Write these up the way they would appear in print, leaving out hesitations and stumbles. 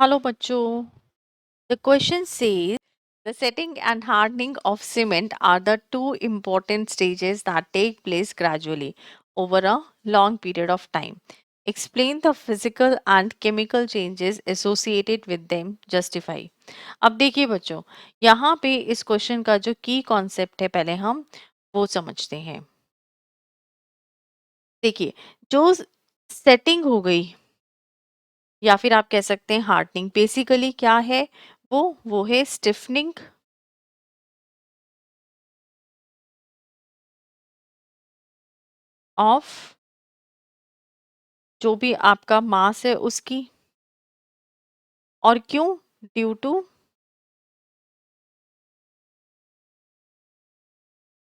Hello, bachcho. The question says the setting and hardening of cement are the two important stages that take place gradually over a long period of time. Explain the physical and chemical changes associated with them. Justify. अब देखिए बच्चों, यहाँ पे इस question का जो की concept है पहले हम वो समझते हैं। देखिए, जो सेटिंग हो गई या फिर आप कह सकते हैं हार्डनिंग, बेसिकली क्या है वो है स्टिफनिंग ऑफ जो भी आपका मास है उसकी। और क्यों? Due to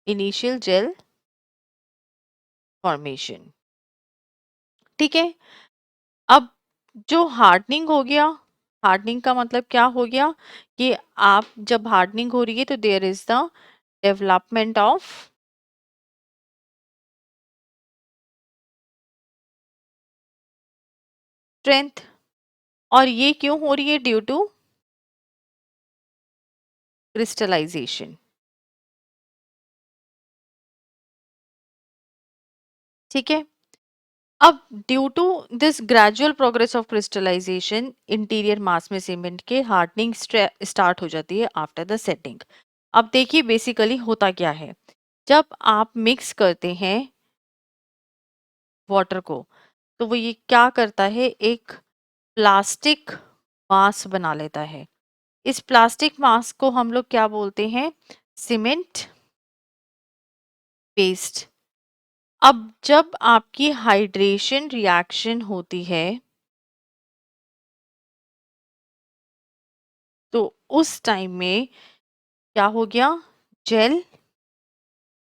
initial gel formation. ठीक है। अब जो हार्डनिंग हो गया, हार्डनिंग का मतलब क्या हो गया कि आप जब हार्डनिंग हो रही है तो there is the development of strength. और ये क्यों हो रही है? Due to crystallisation. ठीक है। अब due to this gradual progress of crystallisation interior mass में सीमेंट के हार्डनिंग स्टार्ट हो जाती है आफ्टर द सेटिंग। अब देखिए बेसिकली होता क्या है, जब आप मिक्स करते हैं वाटर को तो वो ये क्या करता है, एक प्लास्टिक मास बना लेता है। इस प्लास्टिक मास को हम लोग क्या बोलते हैं? Cement paste. अब जब आपकी हाइड्रेशन रिएक्शन होती है तो उस टाइम में क्या हो गया? जेल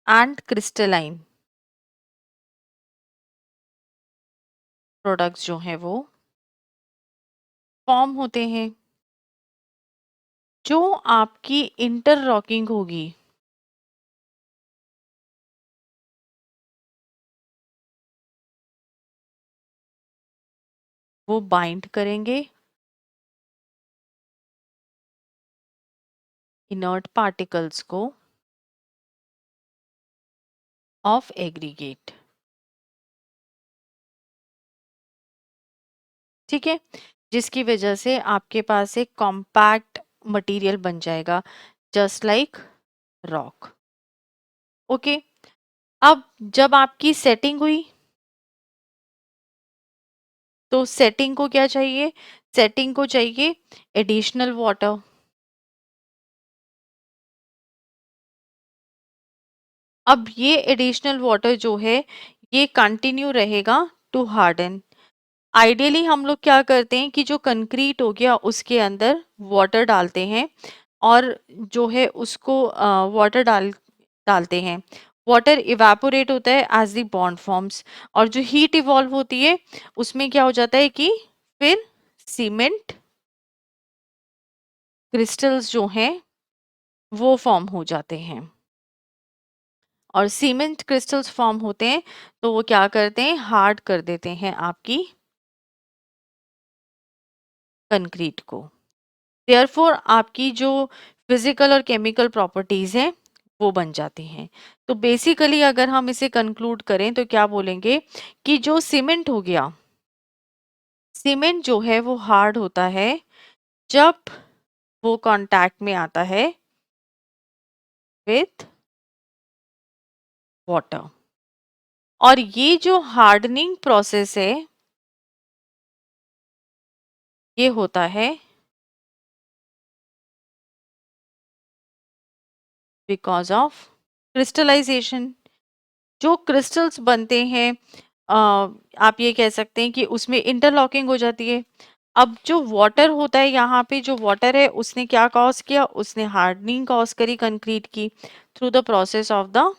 एंड क्रिस्टलाइन प्रोडक्ट्स जो हैं वो फॉर्म होते हैं। जो आपकी इंटरलॉकिंग होगी वो बाइंड करेंगे इनर्ट पार्टिकल्स को ऑफ एग्रीगेट। ठीक है। जिसकी वजह से आपके पास एक कॉम्पैक्ट मटेरियल बन जाएगा, जस्ट लाइक रॉक। ओके। अब जब आपकी सेटिंग हुई तो सेटिंग को क्या चाहिए? सेटिंग को चाहिए एडिशनल वाटर। अब ये एडिशनल वाटर जो है ये कंटिन्यू रहेगा टू हार्डन। आइडियली हम लोग क्या करते हैं कि जो कंक्रीट हो गया उसके अंदर वाटर डालते हैं और जो है उसको वाटर डालते हैं। वाटर इवेपोरेट होता है एज द बॉन्ड फॉर्म्स और जो हीट इवॉल्व होती है उसमें क्या हो जाता है कि फिर सीमेंट क्रिस्टल्स जो हैं वो फॉर्म हो जाते हैं। और सीमेंट क्रिस्टल्स फॉर्म होते हैं तो वो क्या करते हैं? हार्ड कर देते हैं आपकी कंक्रीट को। देयरफॉर आपकी जो फिजिकल और केमिकल प्रॉपर्टीज हैं वो बन जाती हैं। तो बेसिकली अगर हम इसे कंक्लूड करें तो क्या बोलेंगे कि जो सीमेंट हो गया, सीमेंट जो है वो हार्ड होता है जब वो कांटेक्ट में आता है विथ वाटर। और ये जो हार्डनिंग प्रोसेस है ये होता है बिकॉज ऑफ क्रिस्टलाइजेशन। जो क्रिस्टल्स बनते हैं आप ये कह सकते हैं कि उसमें इंटरलॉकिंग हो जाती है। अब जो वाटर होता है यहाँ पे, जो वाटर है उसने क्या कॉज किया? उसने हार्डनिंग कॉज करी कंक्रीट की through the process of the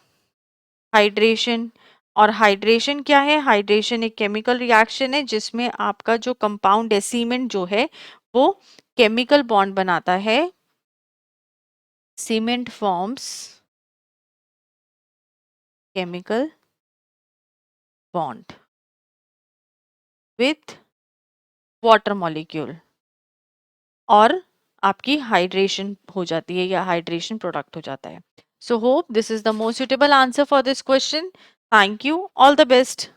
hydration. और हाइड्रेशन क्या है? हाइड्रेशन एक केमिकल रिएक्शन है जिसमें आपका जो कंपाउंड है सीमेंट जो है वो केमिकल बॉन्ड बनाता है। Cement forms chemical bond with water molecule. और आपकी हाइड्रेशन हो जाती है या हाइड्रेशन प्रोडक्ट हो जाता है. So hope this is the most suitable answer for this question. Thank you. All the best.